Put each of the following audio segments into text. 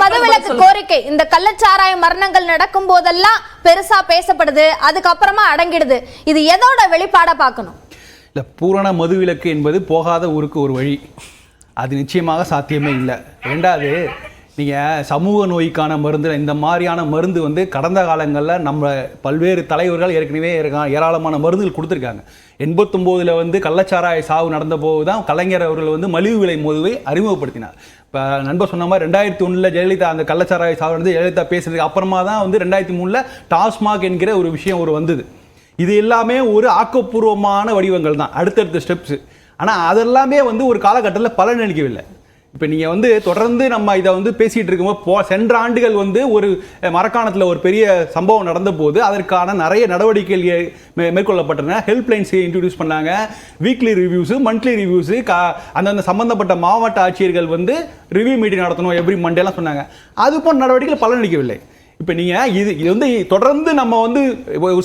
மதுவிலக்கு கோரிக்கை இந்த கள்ளச்சாராய மரணங்கள் நடக்கும் போதெல்லாம் பெருசா பேசப்படுது, அதுக்கப்புறமா அடங்கிடுது. இது எதோட வெளிப்பாட பார்க்கணும்? இல்ல, பூரண மதுவிலக்கு என்பது போகாத ஊருக்கு ஒரு வழி. அது நிச்சயமாக சாத்தியமே இல்லை. ரெண்டாவது, நீங்கள் சமூக நோய்க்கான மருந்து, இந்த மாதிரியான மருந்து வந்து கடந்த காலங்களில் நம்ம பல்வேறு தலைவர்கள் ஏற்கனவே ஏராளமான மருந்துகள் கொடுத்துருக்காங்க. 89 வந்து கள்ளச்சாராய சாவு நடந்த போது தான் கலைஞர் அவர்கள் வந்து மலிவு விலை மதுவை அறிமுகப்படுத்தினார். இப்போ நண்பர் சொன்ன மாதிரி 2001 ஜெயலலிதா அந்த கள்ளச்சாராய சாவு வந்து ஜெயலலிதா பேசுறதுக்கு அப்புறமா தான் வந்து 2003 டாஸ்மாக் என்கிற ஒரு விஷயம் வந்தது. இது எல்லாமே ஒரு ஆக்கப்பூர்வமான வடிவங்கள் தான், அடுத்தடுத்த ஸ்டெப்ஸு. ஆனால் அதெல்லாமே வந்து ஒரு காலகட்டத்தில் பலனளிக்கவில்லை. இப்போ நீங்கள் வந்து தொடர்ந்து நம்ம இதை வந்து பேசிகிட்டு இருக்கும்போது சென்ற ஆண்டுகள் வந்து ஒரு மரக்காணத்தில் ஒரு பெரிய சம்பவம் நடந்த போது அதற்கான நிறைய நடவடிக்கைகள் மேற்கொள்ளப்பட்டன. ஹெல்ப்லைன்ஸ் இன்ட்ரடியூஸ் பண்ணாங்க, வீக்லி ரிவ்யூஸு, மந்த்லி ரிவ்யூஸு, அந்தந்த சம்பந்தப்பட்ட மாவட்ட ஆட்சியர்கள் வந்து ரிவ்யூ மீட்டிங் நடத்தணும் எவ்ரி மண்டேலாம் சொன்னாங்க. அது போன்ற நடவடிக்கைகள் பலனளிக்கவில்லை. இப்போ நீங்கள் இது வந்து தொடர்ந்து நம்ம வந்து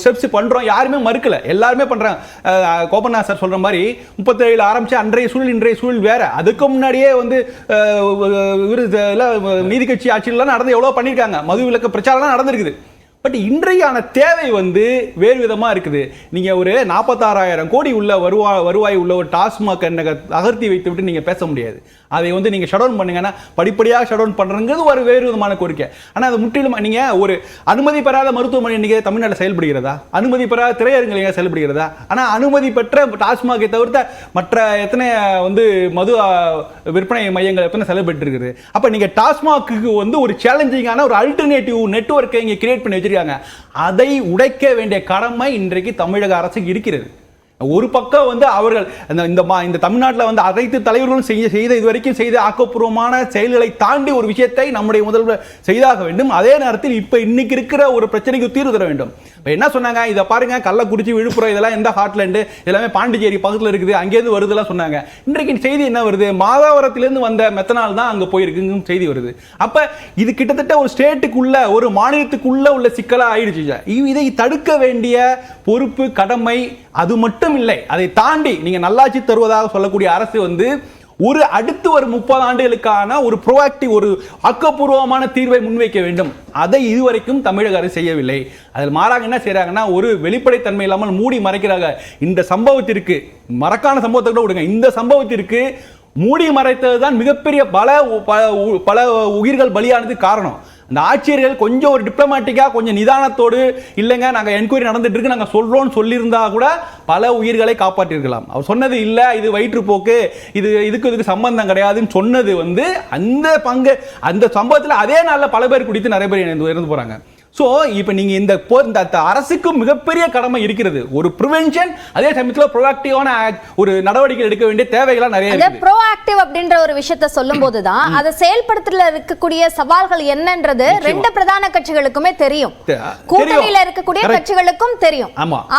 ஸ்டெப்ஸ் பண்ணுறோம், யாருமே மறுக்கலை, எல்லாருமே பண்ணுறாங்க. கோபநாத் சார் சொல்கிற மாதிரி 37 ஆரம்பித்து அன்றைய சூழல் இன்றைய சூழல் வேறு. அதுக்கு முன்னாடியே வந்து நீதி கட்சி ஆட்சியிலாம் நடந்து எவ்வளோ பண்ணியிருக்காங்க, மது விலக்கு பிரச்சாரம்லாம் நடந்திருக்குது. பட் இன்றையான தேவை வந்து வேறு விதமாக இருக்குது. நீங்கள் ஒரு 46,000 கோடி உள்ள வருவாய் உள்ள ஒரு டாஸ்மாக் அகர்த்தி வைத்து விட்டு நீங்கள் பேச முடியாது. அதை வந்து நீங்கள் ஷடவுன் பண்ணுங்கன்னா படிப்படியாக ஷடவுன் பண்ணுறங்கிறது ஒரு வேறு விதமான கோரிக்கை. ஆனால் அது முற்றிலும் நீங்கள் ஒரு அனுமதி பெறாத மருத்துவமனை இன்றைக்கி தமிழ்நாட்டில் செயல்படுகிறதா, அனுமதி பெறாத திரையரங்குகள் எங்கே செயல்படுகிறதா? ஆனால் அனுமதி பெற்ற டாஸ்மாகை தவிர்த்த மற்ற எத்தனை வந்து மது விற்பனை மையங்கள் எத்தனை செயல்பட்டு இருக்குது? அப்போ நீங்கள் டாஸ்மாக்கு வந்து ஒரு சேலஞ்சிங்கான ஒரு அல்டர்னேட்டிவ் நெட்வொர்க்கை இங்கே கிரியேட் பண்ணி வச்சிருக்காங்க. அதை உடைக்க வேண்டிய கடமை இன்றைக்கு தமிழக அரசுக்கு இருக்கிறது. ஒரு பக்கம் வந்து அவர்கள் இந்த தமிழ்நாட்டில் வந்து அனைத்து தலைவர்களும் செய்த இதுவரைக்கும் செய்த ஆக்கப்பூர்வமான செயல்களை தாண்டி ஒரு விஷயத்தை நம்முடைய முதல்வர் செய்தாக வேண்டும். அதே நேரத்தில் இப்போ இன்னைக்கு இருக்கிற ஒரு பிரச்சனைக்கு தீர்வு தர வேண்டும். இப்போ என்ன சொன்னாங்க, இதை பாருங்க, கள்ளக்குறிச்சி, விழுப்புரம் இதெல்லாம் எந்த ஹாட்லேண்டு எல்லாமே பாண்டிச்சேரி பக்கத்தில் இருக்குது, அங்கேருந்து வருதுலாம் சொன்னாங்க. இன்றைக்கு செய்தி என்ன வருது, மாதாவரத்திலேருந்து வந்த மெத்தனால் தான் அங்கே போயிருக்குன்னு செய்தி வருது. அப்போ இது கிட்டத்தட்ட ஒரு ஸ்டேட்டுக்குள்ள ஒரு மாநிலத்துக்குள்ள உள்ள சிக்கலாக ஆயிடுச்சு. இதை தடுக்க வேண்டிய பொறுப்பு கடமை அது மட்டும் இல்லை, அதை தாண்டி நீங்க நல்லாட்சி தருவதாக சொல்லக்கூடிய அரசு வந்து ஒரு அடுத்து ஒரு 30 ஆண்டுகளுக்கான ஒரு ப்ரோஆக்டிவ் ஒரு ஆக்கப்பூர்வமான தீர்வை முன்வைக்க வேண்டும். அதை இதுவரைக்கும் தமிழக அரசு செய்யவில்லை. அதில் மாறாக என்ன செய்யறாங்கன்னா, ஒரு வெளிப்படைத்தன்மை இல்லாமல் மூடி மறைக்கிறாங்க. இந்த சம்பவத்திற்கு, மறக்கான சம்பவத்தை கூட விடுங்க, இந்த சம்பவத்திற்கு மூடி மறைத்தது தான் மிகப்பெரிய பல உயிர்கள் பலியானது காரணம். அந்த ஆட்சியர்கள் கொஞ்சம் ஒரு டிப்ளமேட்டிக்காக கொஞ்சம் நிதானத்தோடு, இல்லைங்க நாங்கள் என்கொயரி நடந்துட்டு இருக்கு நாங்கள் சொல்கிறோன்னு சொல்லியிருந்தா கூட பல உயிர்களை காப்பாற்றிருக்கலாம். அவர் சொன்னது இல்லை, இது வயிற்றுப்போக்கு, இதுக்கு சம்பந்தம் கிடையாதுன்னு சொன்னது வந்து அந்த சம்பவத்தில் அதே நாளில் பல பேர் குடித்து நிறைய பேர் இறந்து போகிறாங்க. ஸோ இப்போ நீங்கள் இந்த அரசுக்கு மிகப்பெரிய கடமை இருக்கிறது, ஒரு ப்ரிவென்ஷன், அதே சமயத்தில் ப்ரோஆக்டிவான ஒரு நடவடிக்கை எடுக்க வேண்டிய தேவைகள்லாம் நிறைய இருக்கு. ப்ரோஆக்டிவ் அப்படின்ற ஒரு விஷயத்தை சொல்லும் போது தான் அதை செயல்படுத்தல இருக்கக்கூடிய சவால்கள் என்னன்றது ரெண்டு பிரதான கட்சிகளுக்குமே தெரியும், கூட்டணியில இருக்கக்கூடிய கட்சிகளுக்கும் தெரியும்.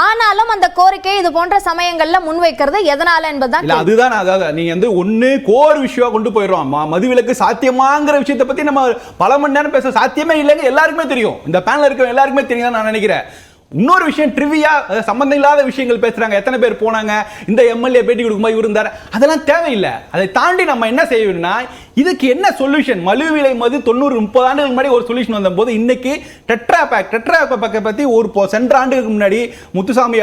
ஆனாலும் அந்த கோரிக்கை இது போன்ற சமயங்கள்ல முன்வைக்கிறது எதனால என்பதுதான் அதுதான். அதாவது நீங்க வந்து ஒன்னு கோர் விஷயம் கொண்டு போயிடுறோம், மதுவிலக்கு சாத்தியமாங்கிற விஷயத்தை பத்தி நம்ம பல மணி நேரம் பேச சாத்தியமே இல்லைங்க, எல்லாருக்குமே தெரியும், இந்த பேனல் இருக்க எல்லாருக்குமே தெரியும் நான் நினைக்கிறேன். இன்னொரு விஷயம், ட்ரிவியா, சம்பந்தம் இல்லாத விஷயங்கள் பேசுறாங்க, எத்தனை பேர் போனாங்க, இந்த எம்எல்ஏ பேட்டி கொடுக்கும்போது இருந்தார், அதெல்லாம் தேவையில்லை. அதை தாண்டி நம்ம என்ன செய்யணும்னா, இதுக்கு என்ன சொல்யூஷன்? மலிவு விலை மது 90-30 ஆண்டுகளுக்கு முன்னாடி ஒரு சொல்யூஷன் வந்த போது இன்னைக்கு டெட்ரா பேக்கை பத்தி ஒரு சென்ற ஆண்டுக்கு முன்னாடி முத்துசாமி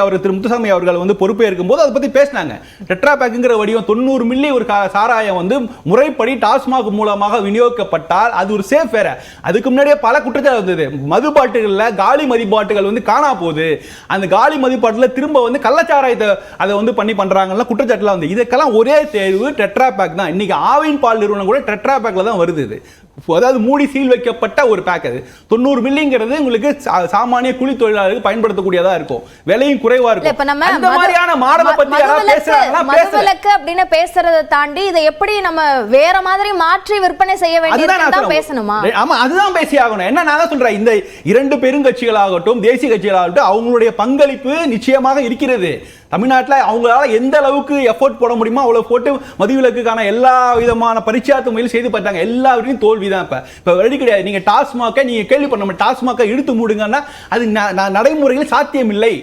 அவர்கள் வந்து பொறுப்பேற்கும் போது அதை பத்தி பேசினாங்க. டெட்ரா பேக்குங்கிற வடிவம் 90 மில்லி ஒரு சாராயம் வந்து முறைப்படி டாஸ்மாக் மூலமாக விநியோகிக்கப்பட்டால் அது ஒரு சேஃப் வேற. அதுக்கு முன்னாடியே பல குற்றச்சாட்டு வந்தது, மது பாட்டுகள்ல காலி மது பாட்டுகள் வந்து காணா போகுது, அந்த காலி மது பாட்டுல திரும்ப வந்து கள்ளச்சாராயத்தை அதை வந்து பண்றாங்கன்னு குற்றச்சாட்டுலாம் வந்து. இதுக்கெல்லாம் ஒரே தேர்வு டெட்ரா பேக் தான். இன்னைக்கு ஆவின் பால் நிறுவனம் கூட டெட்ரா பேக்ல தான் வருது. இது அதாவது மூடி சீல் வைக்கப்பட்ட ஒரு பேக். அது 90 மில்லிங்கிறது உங்களுக்கு சாமானிய கூலி தொழிலாளர்களுக்கு பயன்படுத்தக்கூடியதா இருக்கும், விலையும் குறைவா இருக்கும். அந்த மாதிரியான மாடலை பத்தி யாராவது பேசுறாங்களா? மதுவிலக்கு அப்படின பேசுறதை தாண்டி இதை எப்படி நம்ம வேற மாதிரி மாற்றி விற்பனை செய்ய வேண்டியதுதான் பேசணுமா? ஆமா, அதுதான் பேசி ஆகணும். என்ன நான் சொல்றேன், இந்த இரண்டு பெருங்கட்சிகளாகட்டும் தேசிய கட்சிகளாகட்டும் அவங்களுடைய பங்களிப்பு நிச்சயமாக இருக்கிறது. தமிழ்நாட்டில் அவங்களால எந்த அளவுக்கு எஃபோர்ட் போட முடியுமோ அவ்வளவு போட்டு மதுவிலக்குக்கான எல்லா விதமான பரிச்சார்த்த முயற்சி செய்து பார்த்தாங்க, எல்லாவற்றையும் தோல்வி தான். இப்போ வழி கிடையாது. நீங்க டாஸ்மாகை நீங்க கேள்வி பண்ண டாஸ்மாகை இழுத்து மூடுங்கன்னா அது நடைமுறையில் சாத்தியம் இல்லை.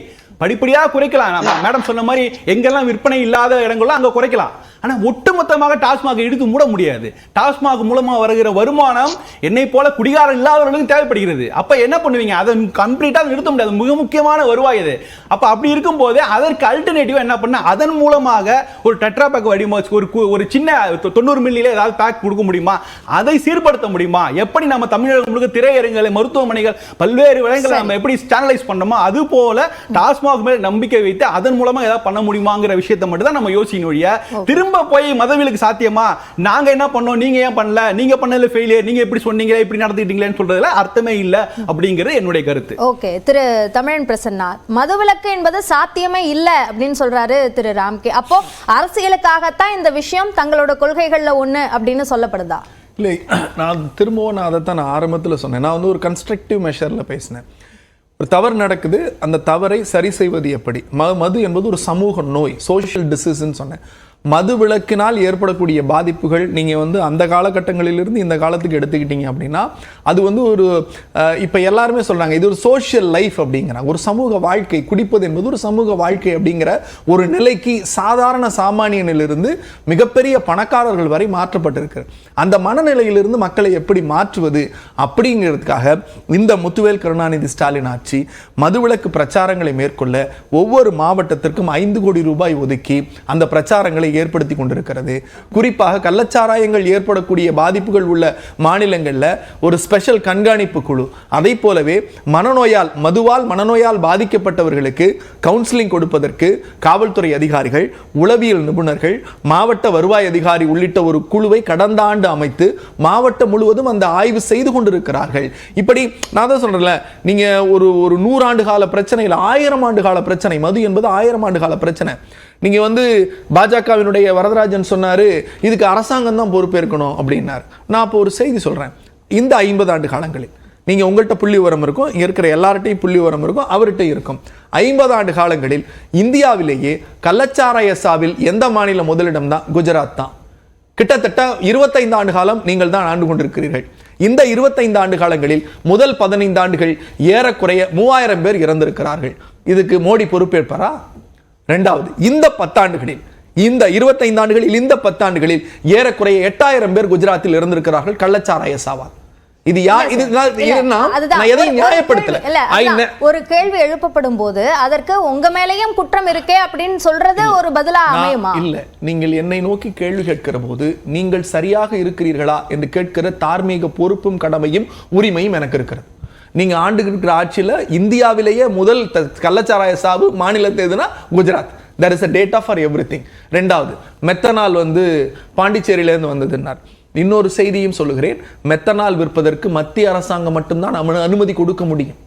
படிப்படியாக குறைக்கலாம். மேடம் சொன்ன மாதிரி எங்கெல்லாம் விற்பனை இல்லாத இடங்கள்லாம் அங்க குறைக்கலாம். ஆனா ஒட்டுமொத்தமாக டாஸ்மாக் இழுத்து மூட முடியாது. டாஸ்மாக் மூலமா வருகிற வருமானம் என்னை போல குடிகாரம் இல்லாதவர்களுக்கு தேவைப்படுகிறது. அப்ப என்ன பண்ணுவீங்க? அதை கம்ப்ளீட்டா நிறுத்த முடியாது. மிக முக்கியமான வருவாய் அது. அப்ப அப்படி இருக்கும் போது அதற்கு அல்டர்னேட்டிவா என்ன பண்ண, அதன் மூலமாக ஒரு டெட்ரா பேக் வடிவமைச்சு ஒரு சின்ன 90 மில்லியில ஏதாவது பேக் கொடுக்க முடியுமா? அதை சீர்படுத்த முடியுமா? எப்படி நம்ம தமிழகம் முழுக்க திரையரங்குகள், மருத்துவமனைகள், பல்வேறு விடயங்களை நம்ம எப்படி சேனலைஸ் பண்ணோமோ அது போல டாஸ்மாக் மேல் நம்பிக்கை வைத்து அதன் மூலமா ஏதாவது பண்ண முடியுமாங்கிற விஷயத்தை மட்டும் தான் நம்ம யோசிக்கணும். ஒழிய திரும்ப போய் மதவிலக்கு சாத்தியமா, நாங்க என்ன பண்ணோம், நீங்க ஏன் பண்ணல, நீங்க பண்ணல ஃபெயிலியர், நீங்க எப்படி சொன்னீங்க, இப்படி நடந்துட்டீங்களேன்னு சொல்றதுல அர்த்தமே இல்ல அப்படிங்கிறது என்னுடைய கருத்து. ஓகே, திரு தமிழன் பிரசன்னா, மதுவிலக்கு என்பது சாத்தியமே இல்ல அப்படின்னு சொல்றாரு திரு ராம்கே. அப்போ அரசியலுக்காகத்தான் இந்த விஷயம் தங்களோட கொள்கைகள்ல ஒண்ணு அப்படின்னு சொல்லப்படுதா? இல்லை, நான் திரும்பவும் அதைத்தான் நான் ஆரம்பத்தில் சொன்னேன். நான் வந்து ஒரு கன்ஸ்ட்ரக்டிவ் மெஷர்ல பேசினேன். ஒரு தவறு நடக்குது, அந்த தவறை சரி செய்வது எப்படி? மது என்பது ஒரு சமூக நோய், சோஷியல் டிசீஸ்ன்னு சொன்னேன். மது விலக்கினால் ஏற்படக்கூடிய பாதிப்புகள் நீங்கள் வந்து அந்த காலகட்டங்களிலிருந்து இந்த காலத்துக்கு எடுத்துக்கிட்டீங்க அப்படின்னா அது வந்து ஒரு இப்போ எல்லாருமே சொல்கிறாங்க இது ஒரு சோஷியல் லைஃப் அப்படிங்கிறாங்க. ஒரு சமூக வாழ்க்கை, குடிப்பது என்பது ஒரு சமூக வாழ்க்கை அப்படிங்கிற ஒரு நிலைக்கு சாதாரண சாமானியனிலிருந்து மிகப்பெரிய பணக்காரர்கள் வரை மாற்றப்பட்டிருக்கு. அந்த மனநிலையிலிருந்து மக்களை எப்படி மாற்றுவது அப்படிங்கிறதுக்காக இந்த முத்துவேல் கருணாநிதி ஸ்டாலின் ஆட்சி மதுவிலக்கு பிரச்சாரங்களை மேற்கொள்ள ஒவ்வொரு மாவட்டத்திற்கும் 5 கோடி ரூபாய் ஒதுக்கி அந்த பிரச்சாரங்களை ஏற்படுத்தி கொண்டிருக்கிறது. குறிப்பாக கள்ளச்சாராயங்கள் ஏற்படக்கூடிய பாதிப்புகள் உள்ள மாநிலங்களில் ஒரு ஸ்பெஷல் கண்காணிப்பு குழு, அதை போலவே மதுவால் மனநோயால் பாதிக்கப்பட்டவர்களுக்கு கவுன்சிலிங் கொடுப்பதற்கு காவல்துறை அதிகாரிகள், உளவியல் நிபுணர்கள், மாவட்ட வருவாய் அதிகாரி உள்ளிட்ட ஒரு குழுவை கடந்த ஆண்டு அமைத்து மாவட்டம் முழுவதும் அந்த ஆய்வு செய்து கொண்டிருக்கிறார்கள். இப்படி நான் தான் சொல்றேன்ல, நீங்க ஒரு 100 ஆண்டு கால பிரச்சனை இல்லை, 1000 ஆண்டு கால பிரச்சனை. மது என்பது 1000 ஆண்டு கால பிரச்சனை. நீங்க வந்து பாஜகவினுடைய வரதராஜன் சொன்னாரு இதுக்கு அரசாங்கம் தான் பொறுப்பேற்கணும் அப்படின்னாரு. நான் இப்போ ஒரு செய்தி சொல்றேன். இந்த 50 ஆண்டு காலங்களில் நீங்க உங்கள்கிட்ட புள்ளி விவரம் இருக்கும், இங்க இருக்கிற எல்லார்ட்டையும் புள்ளி விவரம் இருக்கும், அவர்கிட்ட இருக்கும். 50 ஆண்டு காலங்களில் இந்தியாவிலேயே கள்ளச்சாராய சாவில் எந்த மாநிலம் முதலிடம் தான்? குஜராத் தான். கிட்டத்தட்ட 25 ஆண்டு காலம் நீங்கள் தான் ஆண்டு கொண்டிருக்கிறீர்கள். இந்த 25 ஆண்டு காலங்களில் முதல் 15 ஆண்டுகள் ஏறக்குறைய 3000 பேர் இறந்திருக்கிறார்கள். இதுக்கு மோடி பொறுப்பேற்பாரா? இரண்டாவது, இந்த 10 ஆண்டுகளில், இந்த 25 ஆண்டுகளில், இந்த 10 ஆண்டுகளில் ஏறக்குறைய 8000 பேர் குஜராத்தில் இருந்திருக்கிறார்கள் கள்ளச்சாராய சாவால். இது நியாயப்படுத்தல. ஒரு கேள்வி எழுப்பப்படும் போது அதற்கு உங்க மேலேயும் குற்றம் இருக்கே அப்படின்னு சொல்றது ஒரு பதிலா அமையுமா? இல்ல, நீங்கள் என்னை நோக்கி கேள்வி கேட்கிற போது நீங்கள் சரியாக இருக்கிறீர்களா என்று கேட்கிற தார்மீக பொறுப்பும் கடமையும் உரிமையும் எனக்கு இருக்கிறது. நீங்க ஆண்டு இருக்கிற ஆட்சியில் இந்தியாவிலேயே முதல் கள்ளச்சாராய சாவு மாநிலத்தை எதுனா Gujarat. there is a data for everything. ரெண்டாவது, மெத்தனால் வந்து பாண்டிச்சேரியிலேருந்து வந்ததுன்னார். இன்னொரு செய்தியும் சொல்லுகிறேன். மெத்தனால் விற்பதற்கு மத்திய அரசாங்கம் மட்டும்தான் அனுமதி கொடுக்க முடியும்.